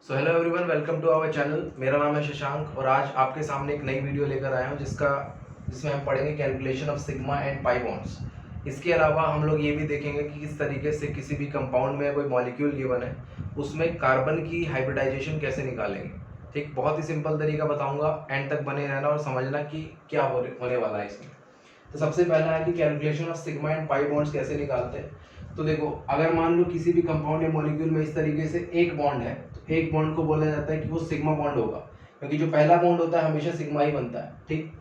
So hello everyone, welcome to our channel. मेरा नाम है शशांक और आज आपके सामने एक नई वीडियो लेकर आया हूं जिसमें हम पढ़ेंगे calculation of sigma and pi bonds. इसके अलावा हम लोग ये भी देखेंगे कि किस तरीके से किसी भी कंपाउंड में कोई मॉलिक्यूल गिवन है उसमें कार्बन की हाइब्रिडाइजेशन कैसे निकालेंगे। ठीक, बहुत ही सिंपल तरीका बताऊंगा, एंड तक बने रहना और समझना कि क्या होने वाला है इसमें। तो सबसे पहला है कि calculation of sigma and pi bonds कैसे निकालते हैं। तो देखो, अगर मान लो किसी भी कंपाउंड या मॉलिक्यूल में इस तरीके से एक बॉन्ड है तो एक बॉन्ड को बोला जाता है कि वो सिग्मा बॉन्ड होगा, क्योंकि जो पहला बॉन्ड होता है हमेशा सिग्मा ही बनता है। ठीक,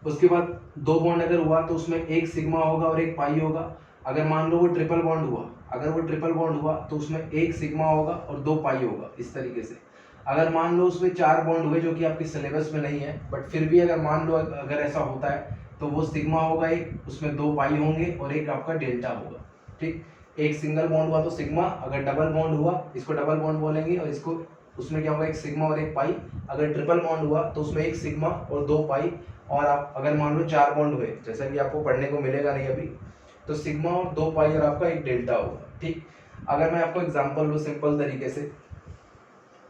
उसके बाद दो बॉन्ड अगर हुआ तो उसमें एक सिग्मा होगा और एक पाई होगा। अगर मान लो वो ट्रिपल बॉन्ड हुआ, अगर वो ट्रिपल बॉन्ड हुआ तो उसमें एक सिग्मा होगा और दो पाई होगा, इस तरीके से। अगर मान लो उसमें चार बॉन्ड हुए, जो कि आपके सिलेबस में नहीं है, बट फिर भी अगर मान लो अगर ऐसा होता है तो वो सिग्मा होगा एक, उसमें दो पाई होंगे और एक आपका डेल्टा होगा। ठीक, एक सिंगल बॉन्ड हुआ तो सिग्मा, अगर डबल बॉन्ड हुआ इसको डबल बॉन्ड बोलेंगे और इसको उसमें क्या होगा, एक सिग्मा और एक पाई। अगर ट्रिपल बॉन्ड हुआ तो उसमें एक सिग्मा और दो पाई। और आप अगर मान लो चार बॉन्ड हुए, जैसा कि आपको पढ़ने को मिलेगा नहीं अभी, तो सिग्मा और दो पाई और आपका एक डेल्टा होगा। ठीक, अगर मैं आपको एग्जांपल दूं सिंपल तरीके से,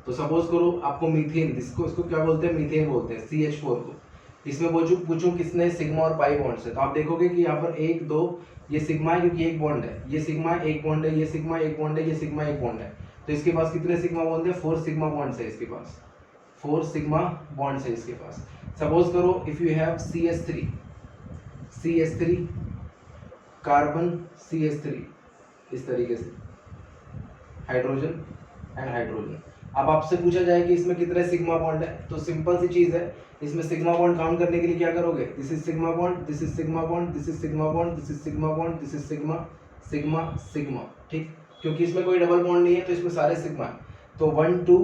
तो सपोज करो आपको मीथेन, इसको क्या बोलते हैं, मीथेन बोलते हैं, CH4 को। इसमें पूछूं किसने सिग्मा और पाई बॉन्ड से, तो आप देखोगे कि यहाँ पर एक दो, ये सिग्मा है क्योंकि एक बॉन्ड है, ये सिग्मा एक बॉन्ड है, ये सिग्मा एक बॉन्ड है, ये सिग्मा एक बॉन्ड है। तो इसके पास कितने सिग्मा बॉन्ड है, 4 सिग्मा बॉन्ड्स है इसके पास, 4 सिग्मा बॉन्ड्स है इसके पास। सपोज करो if you have CH3 carbon, CH3 इस तरीके से, हाइड्रोजन एंड हाइड्रोजन। अब आपसे पूछा जाए कि इसमें कितने सिग्मा बॉन्ड है, तो सिंपल सी चीज है, इसमें सिग्मा बॉन्ड काउंट करने के लिए क्या करोगे, this is sigma bond, this is sigma bond, this is sigma bond, this is sigma bond, this is sigma sigma sigma. ठीक, क्योंकि इसमें कोई डबल बॉन्ड नहीं है तो इसमें सारे सिग्मा है। तो 1 2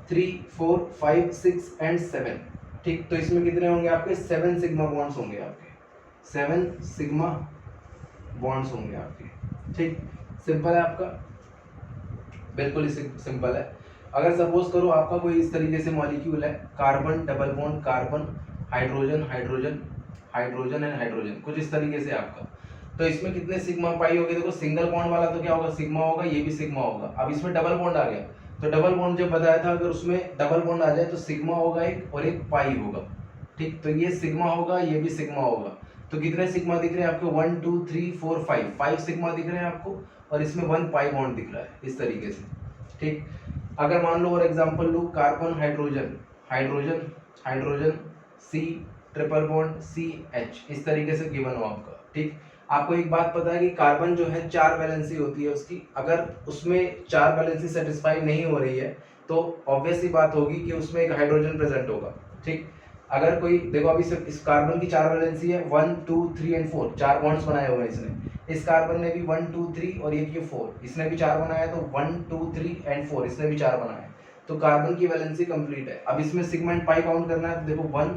3 4 5 6 एंड 7। ठीक, तो इसमें कितने होंगे आपके, 7 सिग्मा बॉन्ड्स होंगे आपके, 7 सिग्मा बॉन्ड्स होंगे आपके। ठीक, सिंपल है आपका, बिल्कुल ही सिंपल है। अगर सपोज करो आपका कोई इस तरीके से मॉलिक्यूल है, carbon double bond carbon, hydrogen hydrogen, hydrogen and hydrogen, कुछ इस तरीके से आपका, तो इसमें कितने सिग्मा पाई होगी। देखो, सिंगल बॉन्ड वाला तो क्या होगा, सिग्मा होगा, ये भी सिग्मा होगा। अब इसमें डबल बॉन्ड आ गया, तो डबल बॉन्ड जब बताया था, अगर उसमें डबल बॉन्ड आ जाए तो सिग्मा होगा एक और एक पाई होगा। ठीक, तो ये सिग्मा होगा, ये भी सिग्मा होगा। तो कितने सिग्मा दिख रहे हैं आपको, 1 2 3 4 5 सिग्मा दिख रहे हैं आपको, और इसमें 1 पाई बॉन्ड दिख रहा है इस तरीके से। ठीक, अगर मान लो और एग्जांपल लो, carbon hydrogen, hydrogen hydrogen, C triple bond CH, इस तरीके से गिवन हो आपका। ठीक, आपको एक बात पता है कि कार्बन जो है 4 वैलेंसी होती है उसकी, अगर उसमें 4 वैलेंसी सेटिस्फाई नहीं हो रही है तो ऑब्वियस सी बात होगी कि उसमें एक हाइड्रोजन प्रेजेंट होगा। ठीक, अगर कोई देखो, अभी सिर्फ इस कार्बन की 4 वैलेंसी है, 1 2 3 एंड 4, 4 बॉन्ड्स बनाए हुए हैं इसने। इस कार्बन ने भी 1 2 3 और ये 4, इसने भी 4 बनाया, तो 1 2 3 एंड 4 इसने भी 4 बनाया, तो कार्बन की वैलेंसी कंप्लीट है। अब इसमें सिग्मा एंड पाई काउंट करना है, तो देखो 1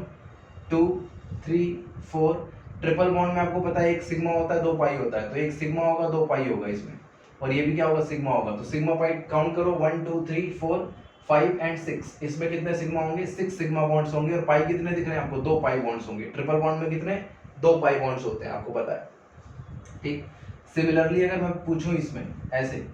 2 3 4, ट्रिपल बॉन्ड में आपको पता है एक सिग्मा होता है, दो पाई होता है, तो एक सिग्मा होगा दो पाई होगा इसमें, और ये भी क्या होगा, सिग्मा होगा। तो सिग्मा पाई काउंट करो, 1 2 3 4 5 एंड 6, इसमें कितने सिग्मा होंगे, 6 सिग्मा बॉन्ड्स होंगे, और पाई कितने दिख रहे हैं आपको, दो पाई बॉन्ड्स होंगे। ट्रिपल बॉन्ड में कितने, दो पाई बॉन्ड्स होते हैं, आपको पता है। ठीक, सिमिलरली अगर मैं पूछूं इसमें ऐसे,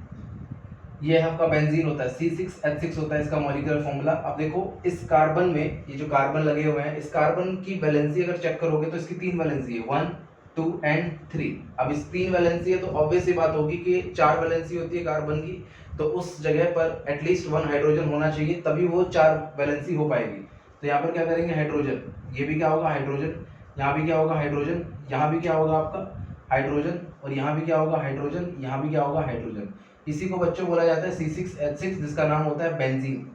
ये आपका बेंजीन होता है, C6H6 होता है इसका मॉलिक्यूलर फॉर्मूला। अब देखो इस कार्बन में, ये जो कार्बन लगे हुए हैं, इस कार्बन की वैलेंसी अगर चेक करोगे तो इसकी 3 वैलेंसी है, 1 2 एंड 3। अब इस 3 वैलेंसी है तो ऑब्वियस सी बात होगी कि 4 वैलेंसी होती है कार्बन की, तो उस जगह पर एटलीस्ट 1 हाइड्रोजन होना चाहिए, तभी वो 4 वैलेंसी हो पाएगी। तो यहाँ पर क्या करेंगे, हाइड्रोजन, ये भी क्या होगा, हाइड्रोजन, यहाँ भी क्या होगा, हाइड्रोजन, यहाँ भी क्या होगा आपका हाइड्रोजन, और यहाँ भी क्या होगा, हाइड्रोजन, यहाँ भी क्या होगा, हाइड्रोजन। इसी को बच्चों बोला जाता है C6H6, जिसका नाम होता है बेंजीन।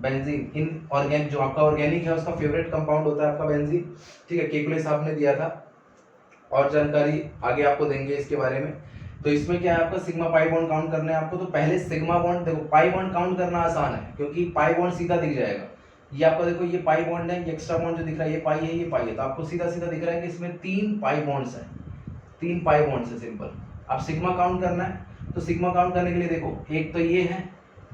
बेंजीन इन ऑर्गेनिक, जो आपका ऑर्गेनिक है उसका फेवरेट कंपाउंड होता है आपका बेंजीन। ठीक है, केकुले साहब ने दिया था, और जानकारी आगे आपको देंगे इसके बारे में। तो इसमें क्या है, आपका सिग्मा पाई बॉन्ड काउंट करना है आपको। तो पहले सिग्मा बॉन्ड, देखो पाई बॉन्ड काउंट करना आसान है क्योंकि पाई बॉन्ड सीधा दिख जाएगा। ये आपका देखो, ये पाई बॉन्ड है, ये एक्स्ट्रा बॉन्ड जो दिख रहा है ये पाई है, ये पाई है, तो आपको सीधा सीधा दिख रहा है कि इसमें 3 पाई बॉन्ड्स हैं, 3 पाई बॉन्ड्स है, सिंपल। अब सिग्मा काउंट करना है, तो सिग्मा काउंट करने के लिए देखो, एक तो ये है,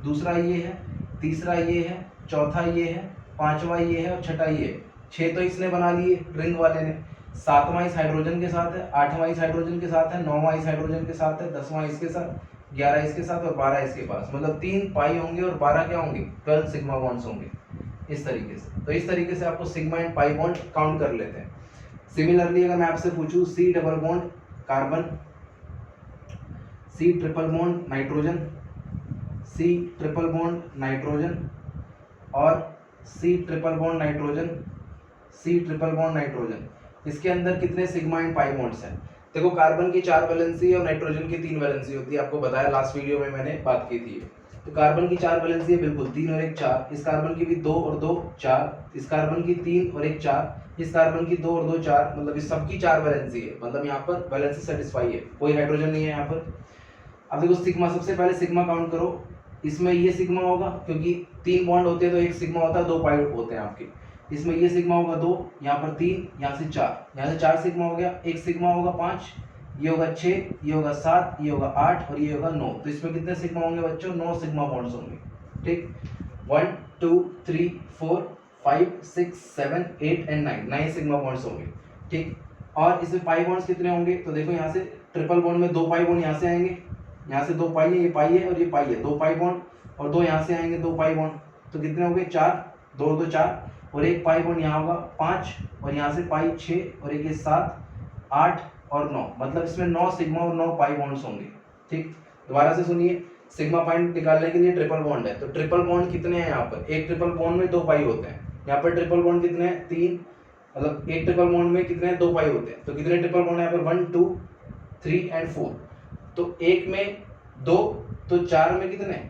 दूसरा ये है, तीसरा ये है, चौथा ये है, पांचवा ये है और छठा ये है। 6 तो इसने बना लिए रिंग वाले ने, 7वां इस हाइड्रोजन के साथ है, 8वां इस हाइड्रोजन के साथ है, 9वां इस हाइड्रोजन के साथ है, 10वां इसके साथ, 11 इसके साथ और 12 इसके पास, मतलब 3 पाई होंगे और 12 क्या होंगे, 12 सिग्मा बॉन्ड्स होंगे इस तरीके से। तो इस तरीके से आपको sigma and pi bond count कर लेते हैं। सिमिलरली अगर मैं आपसे पूछूं C double bond carbon, C triple bond nitrogen, C triple bond nitrogen और C triple bond nitrogen, C triple bond nitrogen, इसके अंदर कितने सिग्मा एंड पाई बॉन्ड्स हैं? देखो कार्बन की 4 वैलेंसी और नाइट्रोजन की 3 वैलेंसी होती है, आपको बताया लास्ट वीडियो में मैंने बात की थी। तो कार्बन की 4 वैलेंसी है बिल्कुल 3 और 1 4, इस कार्बन की भी 2 और 2 4, इस कार्बन की 3 और 1 4, इस कार्बन की 2 और 2 4, मतलब इस सबकी 4 वैलेंसी है, मतलब यहाँ पर वैलेंसी सेटिस्फाई है, कोई हाइड्रोजन नहीं है यहाँ पर। अब देखो सिग्मा, सबसे पहले सिग्मा काउंट करो, इसमें ये सिग्मा होगा क्योंकि 3 बॉन्ड होते हैं तो 1 सिग्मा होता है, 2 पाई होते हैं आपके, इसमें ये सिग्मा होगा 2, यहाँ पर 3, यहाँ से 4, यहाँ से 4 सिग्मा हो गया, 1 सिग्मा होगा 5, ये होगा 6, ये होगा 7, ये होगा 8 और ये होगा 9। तो इसमें कितने सिग्मा होंगे बच्चों? 9 सिग्मा बॉन्ड्स होंगे। ठीक, 1 2 3 4 5 6 7 8 एंड 9 सिग्मा बॉन्ड्स होंगे। ठीक, और इसमें पाई बॉन्ड्स कितने होंगे? तो देखो यहाँ से ट्रिपल बॉन्ड में 2 पाई बॉन्ड यहाँ से आएंगे, यहाँ से 2 पाई है, ये पाई है और ये पाई है, 2 पाई बॉन्ड और 2 यहाँ से आएंगे 2 पाई बॉन्ड, तो कितने हो गए? 4, 2 2 4 और 1 पाई बॉन्ड यहाँ होगा 5 और यहाँ से पाई 6 और 1 7 8 और 9, मतलब इसमें 9 सिग्मा और 9 पाई बॉन्ड्स होंगे। ठीक, दोबारा से सुनिए, सिग्मा पॉइंट निकालने के लिए ट्रिपल बॉन्ड है, तो ट्रिपल बॉन्ड कितने हैं यहाँ पर? एक ट्रिपल बॉन्ड में 2 पाई होते हैं, यहाँ पर ट्रिपल बॉन्ड कितने हैं? 3, मतलब एक ट्रिपल बॉन्ड में कितने हैं? 2 पाई होते हैं, तो कितने ट्रिपल बॉन्ड है यहाँ पर? 1 2 3 एंड 4, तो एक में 2, तो 4 में कितने?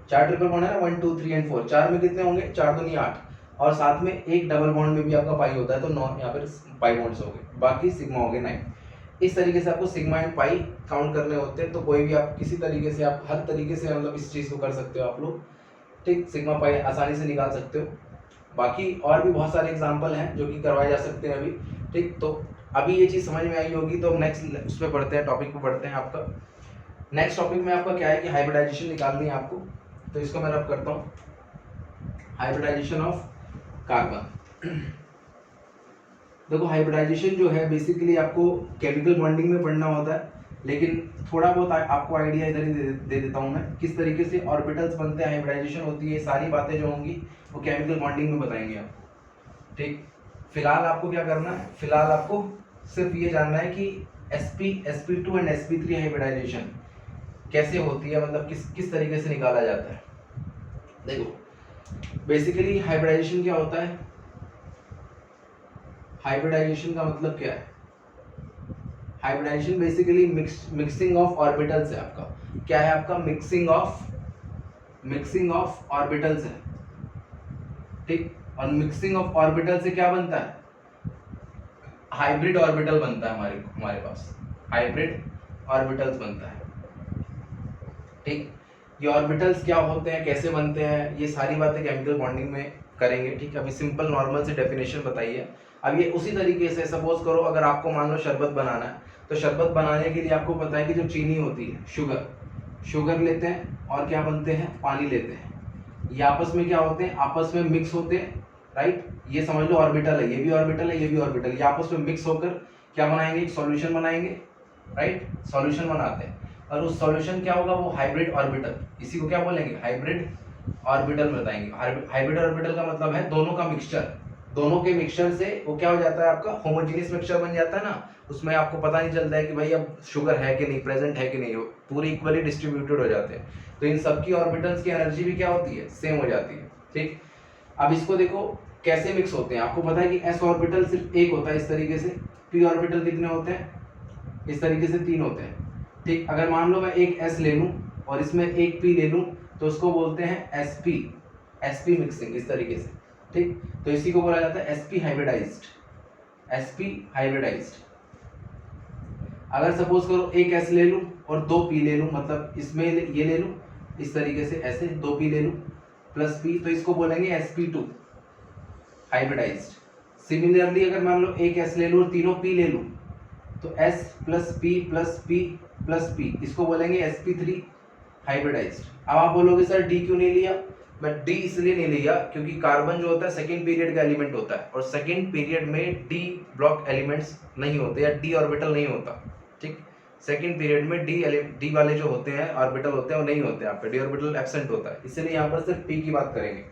4 ट्रिपल बॉन्ड है ना, 1 2 3 एंड 4, 4 में कितने होंगे? 4 दूनी 8, और साथ में एक डबल बॉन्ड में भी आपका पाई होता है, तो 9 यहाँ पर पाई बॉन्ड्स हो गए, बाकी सिग्मा हो गए 9। इस तरीके से आपको सिग्मा एंड पाई काउंट करने होते हैं, तो कोई भी आप किसी तरीके से, आप हर तरीके से मतलब इस चीज़ को कर सकते हो आप लोग। ठीक, सिग्मा पाई आसानी से निकाल सकते हो। बाकी और भी बहुत सारे एग्जाम्पल हैं जो कि करवाए जा सकते हैं अभी। ठीक, तो अभी ये चीज़ समझ में आई होगी, तो नेक्स्ट उस पर पढ़ते हैं, टॉपिक पे पढ़ते हैं। आपका नेक्स्ट टॉपिक में आपका क्या है कि हाइब्रिडाइजेशन निकालनी है आपको, तो इसको मैं अब करता हूँ, हाइब्रिडाइजेशन ऑफ कार्बन। देखो हाइब्रिडाइजेशन जो है बेसिकली आपको केमिकल बॉन्डिंग में पढ़ना होता है, लेकिन थोड़ा बहुत आपको आइडिया इधर ही दे देता हूँ मैं, किस तरीके से ऑर्बिटल्स बनते हैं, हाइब्रिडाइजेशन होती है, सारी बातें जो होंगी वो केमिकल बॉन्डिंग में बताएंगे आपको। ठीक, फिलहाल आपको क्या करना है, फिलहाल आपको सिर्फ ये जानना है कि sp sp2 and sp3 hybridisation कैसे होती है, मतलब किस तरीके से निकाला जाता है। देखो बेसिकली हाइब्रिडाइजेशन क्या होता है, हाइब्रिडाइजेशन का मतलब क्या है? Hybridization basically mixing of orbitals है आपका। क्या है आपका? मिक्सिंग ऑफ ऑर्बिटल्स है। ठीक, और मिक्सिंग ऑफ ऑर्बिटल से क्या बनता है? हाइब्रिड ऑर्बिटल बनता है हमारे पास, हाइब्रिड ऑर्बिटल्स बनता है। ठीक, ये ऑर्बिटल्स क्या होते हैं, कैसे बनते हैं, ये सारी बातें केमिकल बॉन्डिंग में करेंगे। ठीक है, अभी सिंपल नॉर्मल से डेफिनेशन बताइए। अब ये उसी तरीके से सपोज करो अगर आपको मान लो शरबत बनाना है, तो शरबत बनाने के लिए आपको पता है कि जो चीनी होती है, शुगर लेते हैं और क्या बनते हैं? पानी लेते हैं, ये आपस में क्या होते हैं? आपस में मिक्स होते हैं, राइट। ये समझ लो ऑर्बिटल है, ये भी ऑर्बिटल है, ये भी ऑर्बिटल, ये आपस में मिक्स होकर क्या बनाएंगे? एक सॉल्यूशन बनाएंगे, राइट। सॉल्यूशन बनाते हैं और उस सॉल्यूशन क्या होगा? वो हाइब्रिड ऑर्बिटल, इसी को क्या बोलेंगे? हाइब्रिड ऑर्बिटल बताएंगे। हाइब्रिड ऑर्बिटल का मतलब है दोनों का मिक्सचर, दोनों के मिक्सचर से वो क्या हो जाता है? आपका होमोजेनियस मिक्सचर बन जाता है ना, उसमें आपको पता नहीं चलता है कि भाई अब शुगर है कि नहीं, प्रेजेंट है कि नहीं, पूरे इक्वली डिस्ट्रीब्यूटेड हो जाते हैं। तो इन सबकी ऑर्बिटल्स की एनर्जी भी क्या होती है? सेम हो जाती है। ठीक, अब इसको देखो कैसे मिक्स होते हैं। आपको पता है कि s ऑर्बिटल सिर्फ एक होता है इस तरीके से, p ऑर्बिटल कितने होते हैं? इस तरीके से 3 होते हैं। ठीक, अगर मान लो मैं एक s ले लूं और इसमें एक p ले लूं, तो उसको बोलते हैं sp मिक्सिंग, इस तरीके से। ठीक, तो इसी को बोला जाता है sp हाइब्रिडाइज्ड। अगर सपोज करो एक s ले लूं और 2 p ले लूं, मतलब इसमें ये ले लूं इस तरीके से, ऐसे 2 p ले लूं प्लस p, तो इसको बोलेंगे sp2 हाइब्रिडाइज्ड। सिमिलरली अगर मान लो एक s ले लूं और तीनों p ले लूं, तो s plus p plus p plus p, इसको बोलेंगे sp3 हाइब्रिडाइज्ड। अब आप बोलोगे सर d क्यों नहीं लिया? मैं d इसलिए नहीं लिया क्योंकि कार्बन जो होता है सेकेंड पीरियड का एलिमेंट होता है, और सेकेंड पीरियड में d ब्लॉक एलिमेंट्स नहीं होते या d ऑर्बिटल नहीं होता। ठीक, सेकंड पीरियड में डी वाले जो होते हैं ऑर्बिटल होते हैं वो नहीं होते, आपके डी ऑर्बिटल एब्सेंट होता है, इसलिए यहाँ पर सिर्फ पी की बात करेंगे।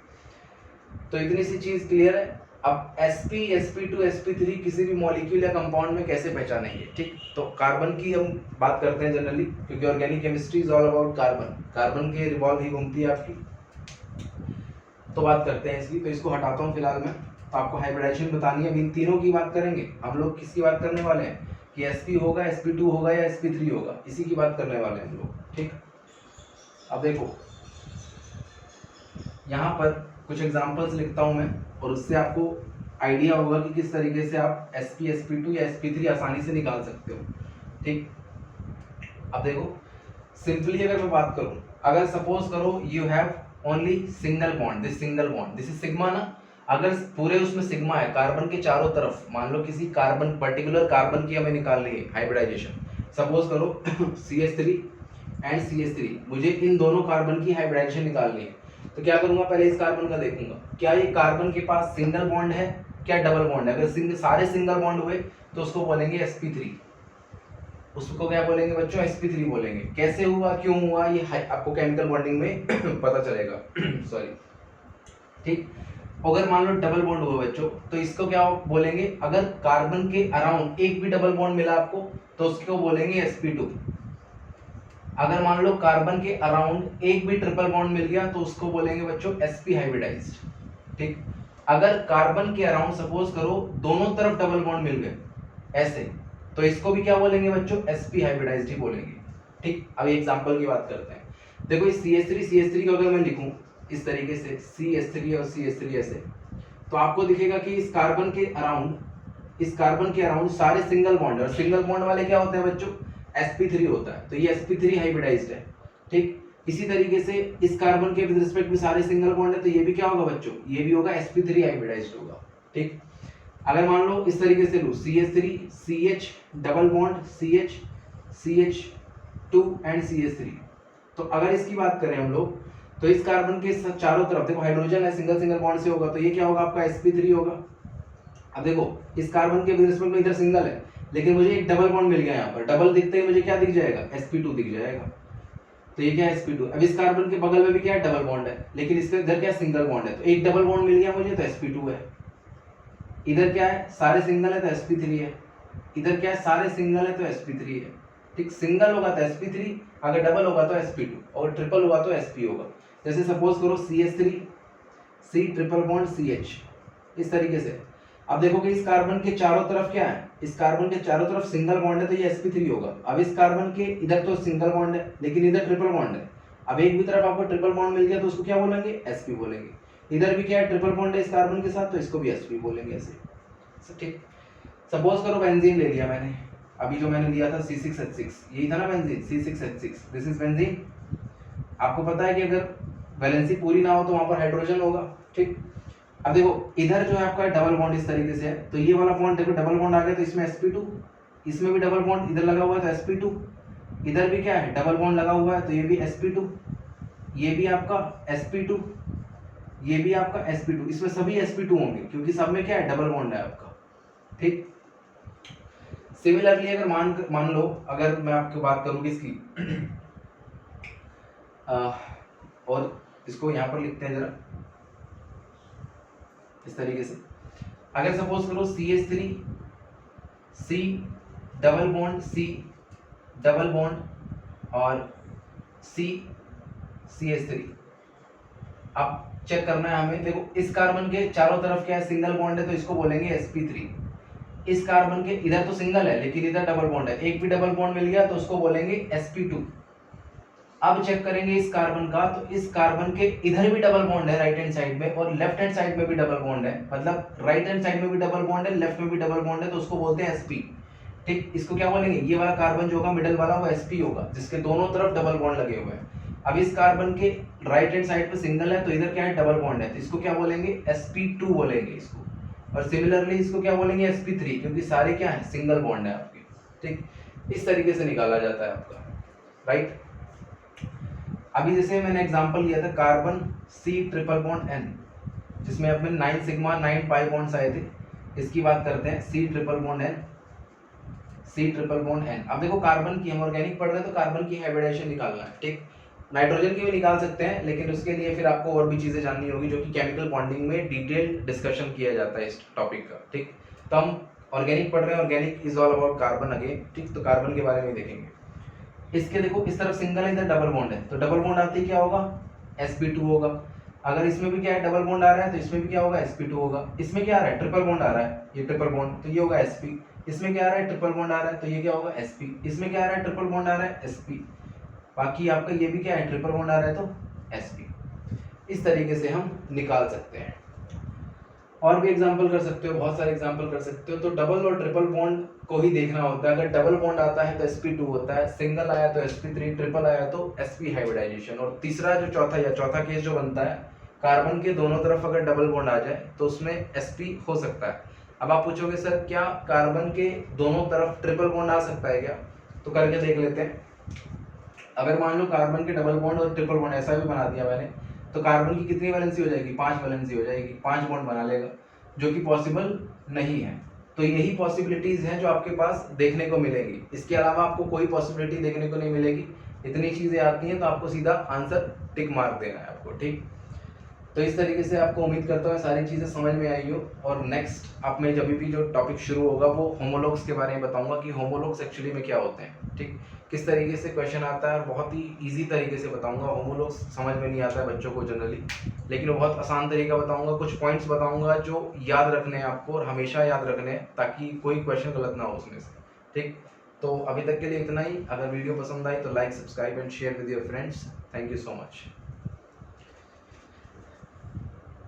तो इतनी सी चीज क्लियर है। अब sp sp2 sp3 किसी भी मॉलिक्यूल या कंपाउंड में कैसे पहचानेंगे, ठीक। तो कार्बन की हम बात करते हैं जनरली, क्योंकि organic chemistry is all about carbon, carbon के रिवॉल्व ही घूमती है आपकी। तो बात करते हैं इसकी, तो इसको हटाता हूँ फिलहाल मैं। तो आपको हाइब्रिडाइजेशन बतानी है, अब इन तीनों की बात करेंगे हम लोग। किसकी बात करने वाले हैं कि sp होगा, sp2 होगा या sp3 होगा, इसी की बात करने वाले हैं हम लोग, ठीक। अब देखो यहाँ पर कुछ एग्जांपल्स लिखता हूँ मैं, और उससे आपको आइडिया होगा कि किस तरीके से आप sp sp2 या sp3 आसानी से निकाल सकते हो, ठीक। अब देखो सिंपली अगर मैं बात करूं, अगर सपोज करो you have only single bond, this single bond, this is sigma ना। अगर पूरे उसमें सिग्मा है, कार्बन के चारों तरफ, मान लो किसी कार्बन, पर्टिकुलर कार्बन की हमें निकालनी है हाइब्रिडाइजेशन, सपोज करो CH3 एंड CH3, मुझे इन दोनों कार्बन की हाइब्रिडाइजेशन निकालनी है। तो क्या करूंगा, पहले इस कार्बन का देखूंगा, क्या ये कार्बन के पास सिंगल बॉन्ड है, क्या डबल बॉन्ड है। अगर सारे सिंगल बॉन्ड हुए तो उसको बोलेंगे sp3, उसको क्या बोलेंगे बच्चों, sp3 बोलेंगे। कैसे हुआ, क्यों हुआ, ये आपको केमिकल बॉन्डिंग में पता चलेगा सॉरी, ठीक। अगर मान लो डबल बॉन्ड हुआ बच्चों, तो इसको क्या बोलेंगे, अगर कार्बन के अराउंड एक भी डबल बॉन्ड मिला आपको तो उसको बोलेंगे sp2। अगर मान लो कार्बन के अराउंड एक भी ट्रिपल बॉन्ड मिल गया तो उसको बोलेंगे बच्चों sp हाइब्रिडाइज्ड, ठीक। अगर कार्बन के अराउंड सपोज करो दोनों तरफ डबल बॉन्ड मिल गए ऐसे, तो इसको भी क्या बोलेंगे बच्चों, sp हाइब्रिडाइज्ड ही बोलेंगे, ठीक। अब एग्जांपल की बात करते हैं। देखो इस CH3 को अगर मैं लिखूं इस तरीके से, CH3 और CH3 ऐसे, तो आपको दिखेगा कि इस कार्बन के अराउंड सारे सिंगल बॉन्ड है, और सिंगल बॉन्ड वाले क्या होते हैं बच्चों, sp3 होता है, तो ये sp3 हाइब्रिडाइज्ड है, ठीक। इसी तरीके से इस कार्बन के विद रिस्पेक्ट में सारे सिंगल बॉन्ड है, तो ये भी क्या होगा बच्चों, ये भी होगा sp3 हाइब्रिडाइज्ड होगा, ठीक। अगर मान लो इस तरीके से लूं, CH3 CH double bond CH CH2 and CH3, तो अगर इसकी बात करें हम लोग, तो इस कार्बन के चारों तरफ देखो हाइड्रोजन है, सिंगल सिंगल बॉन्ड से होगा, तो ये क्या होगा आपका sp3 होगा। अब देखो इस कार्बन के विद रिस्पेक्ट में इधर सिंगल है, लेकिन मुझे एक डबल बॉन्ड मिल गया यहाँ पर, डबल दिखते ही मुझे क्या दिख जाएगा, sp2 दिख जाएगा, तो ये क्या है sp2। अब इस कार्बन के बगल में भी क्या है, डबल बॉन्ड है, लेकिन इसके इधर क्या सिंगल बॉन्ड है, तो एक डबल बॉन्ड मिल गया मुझे तो sp2 है। इधर क्या है, सारे सिंगल है तो sp3 है, इधर क्या है, सारे सिंगल है तो sp3 है, ठीक। सिंगल होगा तो sp3, अगर डबल होगा तो sp2, और ट्रिपल होगा तो sp होगा। जैसे सपोज करो CH3 C triple bond CH, इस तरीके से। अब देखो कि इस कार्बन के चारों तरफ क्या है, इस कार्बन के चारों तरफ सिंगल बॉन्ड है, तो ये sp3 होगा। अब इस कार्बन के इधर तो सिंगल बॉन्ड है, लेकिन इधर ट्रिपल बॉन्ड है। अब एक भी तरफ आपको ट्रिपल बॉन्ड मिल गया तो उसको क्या बोलेंगे, sp बोलेंगे। इधर भी क्या है, ट्रिपल बॉन्ड है इस कार्बन के साथ, तो इसको भी sp बोलेंगे ऐसे, ठीक। सपोज करो बेंजीन ले लिया मैंने, अभी जो मैंने लिया था C6H6, यही था ना benzene, C6H6, this is benzene. आपको पता है कि अगर वैलेंसी पूरी ना हो तो वहां पर हाइड्रोजन होगा, ठीक। अब देखो इधर जो है आपका डबल बॉन्ड इस तरीके से है, तो ये वाला बॉन्ड देखो डबल बॉन्ड आ गया, तो इसमें sp2, इसमें भी डबल बॉन्ड इधर लगा हुआ है तो sp2, इधर भी क्या है, डबल बॉन्ड लगा हुआ है, तो ये भी sp2, ये भी आपका sp2, ये भी आपका sp2, इसमें सभी sp2 होंगे क्योंकि सब में क्या है, डबल बॉन्ड है आपका, ठीक। सिमिलरली अगर मान लो अगर मैं आपको बात करूँ इसकी और इसको यहाँ पर लिखते हैं जरा इस तरीके से। अगर सपोज करो CH3 C double bond C double bond और C CH3, अब चेक करना है हमें। देखो इस कार्बन के चारों तरफ क्या है, सिंगल बॉन्ड है, तो इसको बोलेंगे sp3। इस कार्बन के इधर तो सिंगल है लेकिन इधर डबल बॉन्ड है, एक भी डबल बॉन्ड मिल गया तो उसको बोलेंगे sp2। अब चेक करेंगे इस कार्बन का, तो इस कार्बन के इधर भी डबल बॉन्ड है राइट हैंड साइड में, और लेफ्ट हैंड साइड में भी डबल बॉन्ड है, मतलब राइट हैंड साइड में भी डबल बॉन्ड है, लेफ्ट में भी डबल बॉन्ड है, तो उसको बोलते हैं sp, ठीक। इसको क्या बोलेंगे, ये वाला कार्बन जो होगा मिडिल वाला वो sp होगा, जिसके दोनों तरफ डबल बॉन्ड लगे हुए हैं। अब इस कार्बन के राइट हैंड साइड पे सिंगल है, तो इधर क्या है, डबल बॉन्ड है, तो इसको क्या बोलेंगे, sp2 बोलेंगे इसको। और सिमिलरली इसको क्या बोलेंगे, sp3, क्योंकि सारे क्या है, सिंगल बॉन्ड है आपके, ठीक। इस तरीके से निकाला जाता है आपका, राइट। अभी जैसे मैंने एग्जांपल लिया था carbon C triple bond N, जिसमें अब में 9 सिग्मा 9 पाई बॉन्ड्स आए थे, इसकी बात करते हैं। C triple bond N, C triple bond N। अब देखो कार्बन की, हम ऑर्गेनिक पढ़ रहे हैं तो कार्बन की हाइब्रिडाइजेशन निकालना है, ठीक। नाइट्रोजन की भी निकाल सकते हैं, लेकिन उसके लिए फिर आपको और भी चीजें जाननी होगी जो कि केमिकल बॉन्डिंग में डिटेल डिस्कशन किया जाता है इस टॉपिक का, ठीक। तो हम ऑर्गेनिक पढ़ रहे हैं, organic is all about carbon again, ठीक। तो कार्बन के बारे में देखेंगे। इसके देखो इस तरफ सिंगल है, इधर डबल बॉन्ड है, तो डबल बॉन्ड आते ही क्या होगा, sp2 होगा। अगर इसमें भी क्या है, डबल बॉन्ड आ रहा है, तो इसमें भी क्या होगा, sp2 होगा। इसमें क्या आ रहा है, ट्रिपल बॉन्ड आ रहा है, ये ट्रिपल बॉन्ड, तो ये होगा sp। इसमें क्या आ रहा है, ट्रिपल बॉन्ड आ रहा है, तो ये क्या होगा, sp। इसमें क्या आ रहा है, ट्रिपल बॉन्ड आ रहा है, sp। बाकी आपका ये भी क्या है, ट्रिपल बॉन्ड आ रहा है, तो sp। इस तरीके से हम निकाल सकते हैं। और भी एग्जांपल कर सकते हो, बहुत सारे एग्जांपल कर सकते हो। तो डबल और ट्रिपल बॉन्ड को ही देखना होता है। अगर डबल बॉन्ड आता है तो sp2 होता है, सिंगल आया तो sp3, ट्रिपल आया तो sp हाइब्रिडाइजेशन। और तीसरा जो चौथा केस जो बनता है, कार्बन के दोनों तरफ अगर डबल बॉन्ड आ जाए तो उसमें sp हो सकता है। अब आप पूछोगे सर क्या कार्बन के दोनों तरफ ट्रिपल बॉन्ड आ सकता है क्या, तो करके देख लेते हैं। अगर मान लो कार्बन के डबल बॉन्ड और ट्रिपल बॉन्ड ऐसा भी बना दिया मैंने, तो कार्बन की कितनी वैलेंसी हो जाएगी, 5 वैलेंसी हो जाएगी, 5 बॉन्ड बना लेगा, जो कि पॉसिबल नहीं है। तो यही पॉसिबिलिटीज हैं जो आपके पास देखने को मिलेंगी, इसके अलावा आपको कोई पॉसिबिलिटी देखने को नहीं मिलेगी। इतनी चीजें आती हैं तो आपको सीधा आंसर टिक मार देना है आपको, ठीक। तो इस तरीके से आपको उम्मीद करता हूँ सारी चीज़ें समझ में आई हो। और नेक्स्ट आप में जब भी जो टॉपिक शुरू होगा वो होमोलॉग्स के बारे में बताऊंगा कि होमोलॉग्स एक्चुअली में क्या होते हैं, ठीक। किस तरीके से क्वेश्चन आता है, और बहुत ही इजी तरीके से बताऊंगा। होमोलॉग्स समझ में नहीं आता है बच्चों को जनरली, लेकिन वो बहुत आसान तरीका बताऊंगा। कुछ पॉइंट्स बताऊंगा जो याद रखने हैं आपको, और हमेशा याद रखने हैं, ताकि कोई क्वेश्चन गलत ना हो उसमें से, ठीक। तो अभी तक के लिए इतना ही। अगर वीडियो पसंद आई तो like, subscribe and share with your friends. Thank you so much.